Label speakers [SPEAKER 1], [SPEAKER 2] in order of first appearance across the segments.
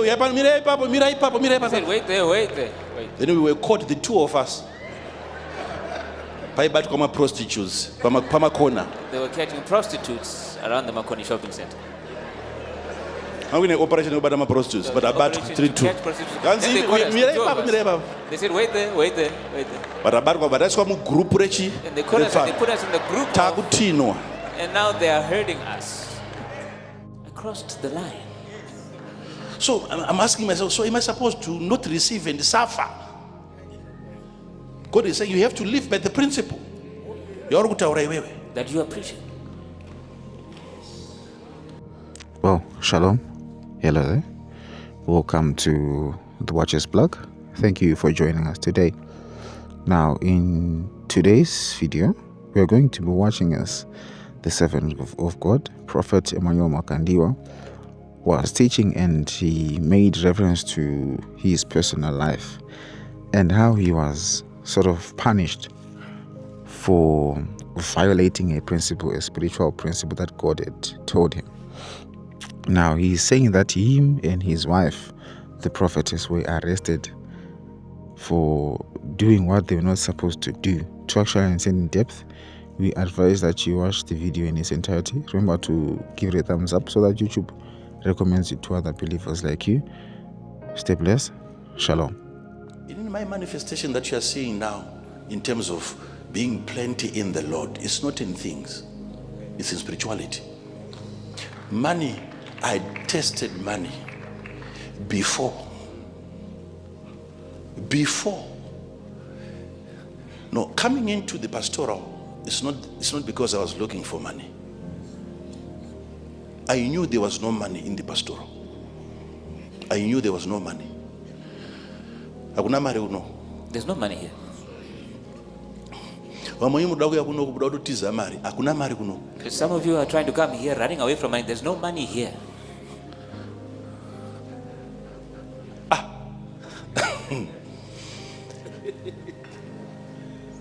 [SPEAKER 1] He said, wait there, wait there, wait.
[SPEAKER 2] Then we were caught, the two of us. Prostitutes, corner.
[SPEAKER 1] They were catching prostitutes around the Makoni shopping center.
[SPEAKER 2] I'm going to operation about prostitutes, but about 3-2.
[SPEAKER 1] They said, wait there, wait there, wait there.
[SPEAKER 2] But that's what group rechi.
[SPEAKER 1] And they put us in the group of, and now they are hurting us. I crossed the line.
[SPEAKER 2] So I'm asking myself, so am I supposed to not receive and suffer? God is saying you have to live by the principle
[SPEAKER 1] that you appreciate.
[SPEAKER 3] Well, shalom. Hello there. Welcome to the Watchers Blog. Thank you for joining us today. Now, in today's video, we are going to be watching as the servant of God, Prophet Emmanuel Makandiwa, was teaching, and he made reference to his personal life and how he was sort of punished for violating a principle, a spiritual principle that God had told him. Now, he's saying that him and his wife, the prophetess, were arrested for doing what they were not supposed to do. To actually understand in depth, we advise that you watch the video in its entirety. Remember to give it a thumbs up so that YouTube recommends it to other believers like you. Stay blessed. Shalom.
[SPEAKER 2] In my manifestation that you are seeing now, in terms of being plenty in the Lord, it's not in things, it's in spirituality. Money, I tested money before. No, coming into the pastoral, it's not because I was looking for money. I knew there was no money in the pastoral. I knew there was no money.
[SPEAKER 1] There's no money here. Some of you are trying to come here running away from money. There's no money here.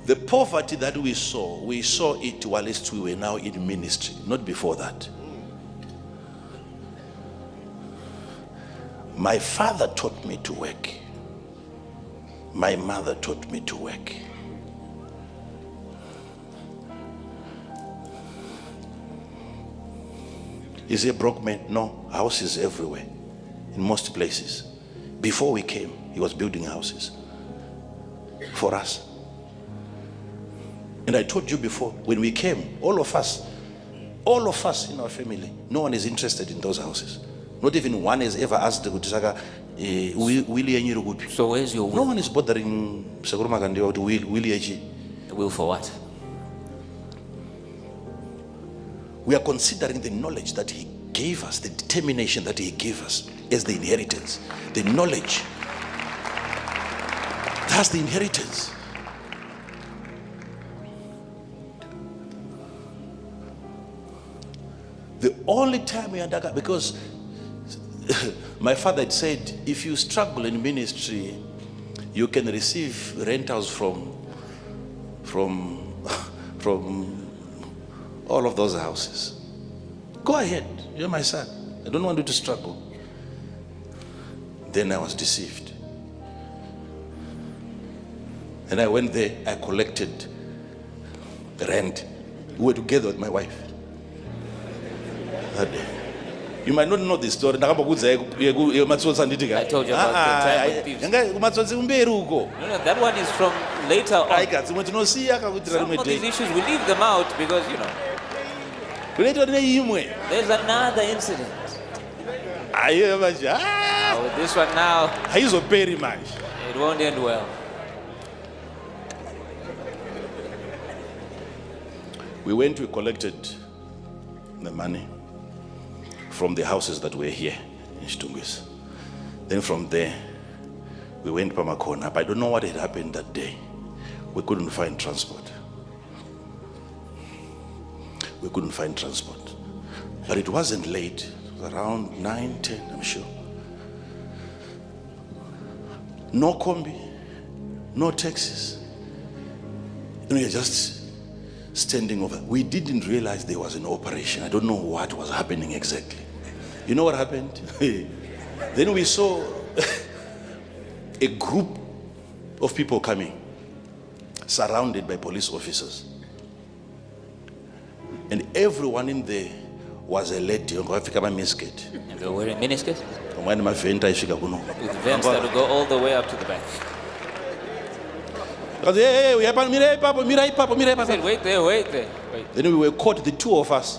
[SPEAKER 2] The poverty that we saw it whilst we were now in ministry, not before that. My father taught me to work. My mother taught me to work. Is he a broke man? No, houses everywhere, in most places. Before we came, he was building houses for us. And I told you before, when we came, all of us in our family, no one is interested in those houses. Not even one has ever asked the Kutisaka,
[SPEAKER 1] so where's your will?
[SPEAKER 2] No one is bothering Emmanuel Makandiwa to will.
[SPEAKER 1] The will for what?
[SPEAKER 2] We are considering the knowledge that he gave us, the determination that he gave us as the inheritance. The knowledge. That's the inheritance. The only time we understand, because my father had said, if you struggle in ministry, you can receive rentals from all of those houses. Go ahead, you're my son. I don't want you to struggle. Then I was deceived. And I went there, I collected rent. We were together with my wife that day. You might not know this story. I told you about the time with thieves.
[SPEAKER 1] No, that one is from later on. Some of these issues, we leave them out because, you know, there's another incident. With this one now, it won't end well.
[SPEAKER 2] We collected the money from the houses that were here in Shtungwis. Then from there, we went to Pamakona. But I don't know what had happened that day. We couldn't find transport. But it wasn't late. It was around 9, 10, I'm sure. No combi, no taxis. We were just standing over. We didn't realize there was an operation. I don't know what was happening exactly. You know what happened? Then we saw a group of people coming, surrounded by police officers. And everyone in there was a lady.
[SPEAKER 1] And they were wearing miniskirts? With vents that would go all the way up to the back.
[SPEAKER 2] Hey,
[SPEAKER 1] I said, wait there.
[SPEAKER 2] Then we were caught, the two of us.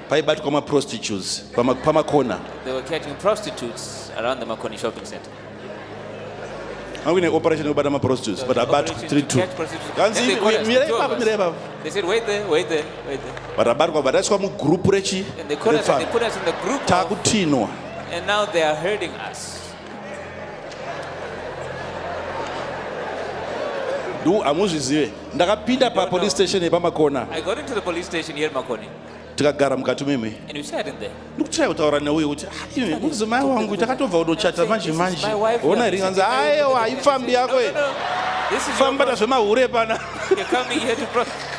[SPEAKER 2] Prostitutes.
[SPEAKER 1] They were catching prostitutes around the Makoni shopping center.
[SPEAKER 2] I'm going to operation about my prostitutes, but about 3-2.
[SPEAKER 1] They said, wait there.
[SPEAKER 2] But that's why group rechi.
[SPEAKER 1] And they put us in the group and now they are hurting us.
[SPEAKER 2] Police station.
[SPEAKER 1] I got into the police station here in Makoni. And we sat in there. This is my wife. This is your problem. You're coming here to prostitute.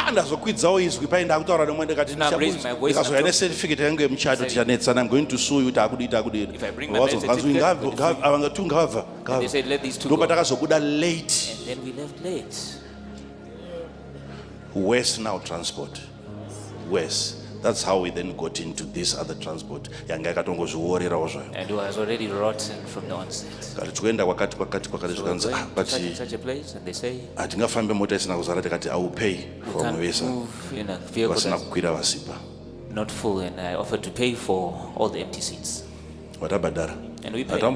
[SPEAKER 2] And I'm raising my voice. I'm going to sue you.
[SPEAKER 1] If I bring my marriage certificate, and they said, let these two go. And then we left late.
[SPEAKER 2] West now transport. West. That's how we then got into this other transport. And
[SPEAKER 1] it was already rotten from the onset. So we went to such a place and they say,
[SPEAKER 2] I will pay for
[SPEAKER 1] can't move in a vehicle that's not full, and I offered to pay for all the empty seats. And we paid. We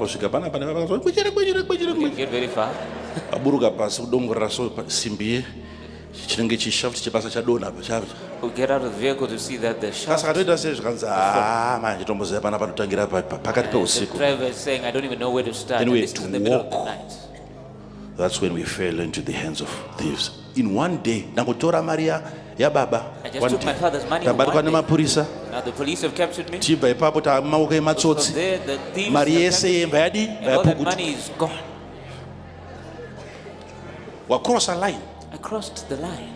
[SPEAKER 1] didn't get very far. We get out of the vehicle to see that the shaft. The driver is saying, I don't even know where to start.
[SPEAKER 2] Then we had
[SPEAKER 1] this
[SPEAKER 2] to
[SPEAKER 1] is in the middle of the
[SPEAKER 2] walk.
[SPEAKER 1] night.
[SPEAKER 2] That's when we fell into the hands of thieves. In one day, I just took my
[SPEAKER 1] father's money.
[SPEAKER 2] Now
[SPEAKER 1] Now the police have captured me. From there, the thieves have captured me, and all that money is gone.
[SPEAKER 2] Cross a line.
[SPEAKER 1] I crossed the line.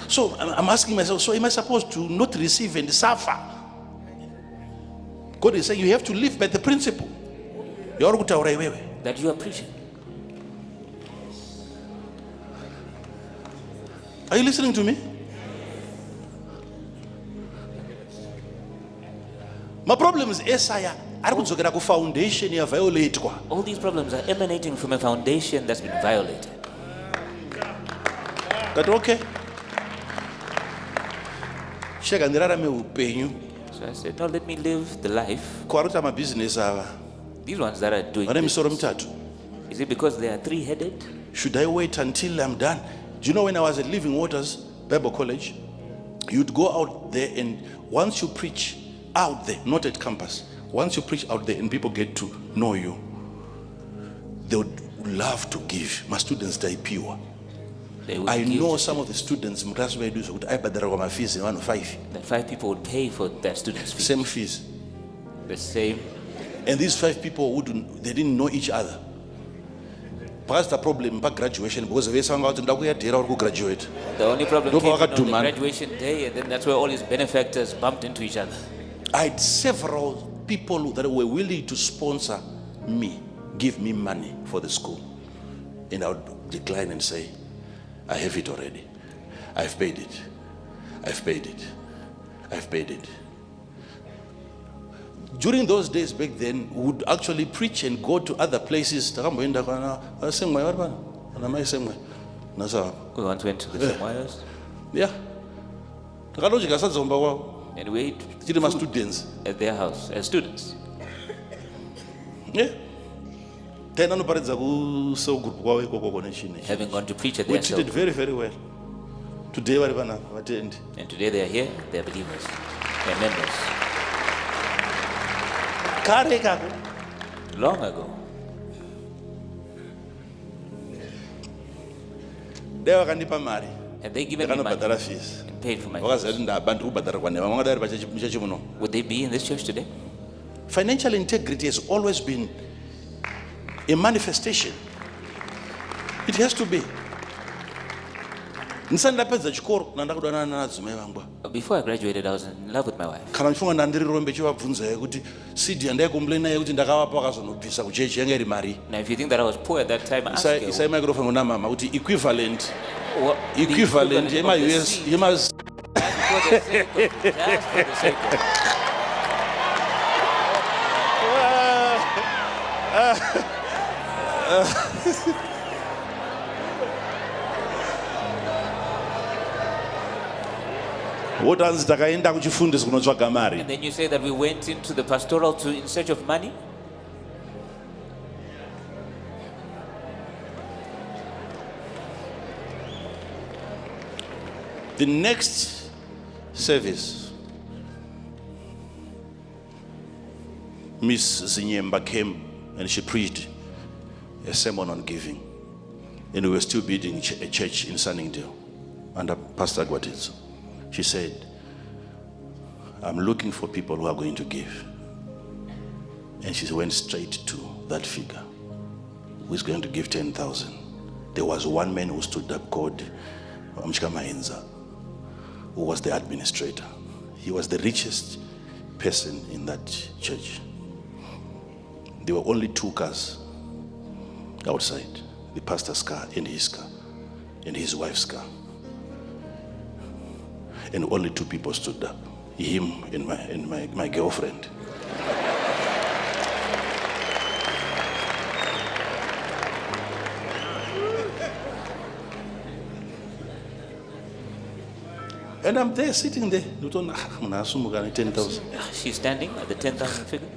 [SPEAKER 2] So I'm asking myself, so am I supposed to not receive and suffer? God is saying you have to live by the principle
[SPEAKER 1] That you are preaching.
[SPEAKER 2] Are you listening to me? My problem is foundation violate.
[SPEAKER 1] All these problems are emanating from a foundation that's been violated.
[SPEAKER 2] But okay. So
[SPEAKER 1] I said, no, let me live the life. These ones that are doing this, is it because they are three-headed?
[SPEAKER 2] Should I wait until I'm done? Do you know when I was at Living Waters Bible College, you'd go out there, and once you preach out there, not at campus, once you preach out there and people get to know you, they would love to give. My students die pure. I know some of the students, that
[SPEAKER 1] 5 people would pay for their students' fees.
[SPEAKER 2] Same fees.
[SPEAKER 1] The same.
[SPEAKER 2] And these 5 people they didn't know each other. Perhaps the problem about graduation, because they sang out and graduate.
[SPEAKER 1] The only problem came on the graduation day, and then that's where all his benefactors bumped into each other.
[SPEAKER 2] I had several people that were willing to sponsor me, give me money for the school. And I would decline and say, I have it already. I've paid it. During those days back then, we would actually preach and go to other places.
[SPEAKER 1] We once went to the Samoas.
[SPEAKER 2] Yeah.
[SPEAKER 1] And we ate
[SPEAKER 2] students
[SPEAKER 1] at their house as students.
[SPEAKER 2] Yeah.
[SPEAKER 1] Having gone to preach at their
[SPEAKER 2] we treated very, very well. Today,
[SPEAKER 1] and today they are here, they are believers, they are members. Long ago, And they given me money
[SPEAKER 2] ndakanobhadhara fees
[SPEAKER 1] and paid for my
[SPEAKER 2] wakaziva
[SPEAKER 1] fees.
[SPEAKER 2] kuti ndabandiri kubhadhara kwane vamwe vangadari pachechi muno.
[SPEAKER 1] Would they be in this church today?
[SPEAKER 2] Financial integrity has always been a manifestation. It has to be. Ndisati ndapedza chikoro ndandakudanana nadzimai vangu.
[SPEAKER 1] Before I graduated, I was in love with my wife.
[SPEAKER 2] Kana ndifunga ndandirirombe chivabvunza kuti seed yandaikomplain nayo kuti ndakavapa vakazonobvisa kuchechi yanga iri mari.
[SPEAKER 1] Now, if you think that I was poor at that time, ask her.
[SPEAKER 2] Isai microphone kuna mama kuti equivalent
[SPEAKER 1] The
[SPEAKER 2] yema US
[SPEAKER 1] seed.
[SPEAKER 2] yema
[SPEAKER 1] Just for the sake of it. Just for the sake of it.
[SPEAKER 2] wotanzi takaenda kuchifundisi kunotsvaga mari.
[SPEAKER 1] And then you say that we went into the pastoral in search of money?
[SPEAKER 2] The next service, Miss Zinyemba came and she preached a sermon on giving. And we were still building a church in Sunningdale under Pastor Gwatitso. She said, I'm looking for people who are going to give. And she went straight to that figure. Who is going to give 10,000? There was one man who stood up called Amchika Maenza, who was the administrator. He was the richest person in that church. There were only 2 cars outside, the pastor's car and his car, and his wife's car. And only 2 people stood up, him and my girlfriend. And I'm there sitting there. 10,000.
[SPEAKER 1] She's standing at the 10,000 figure.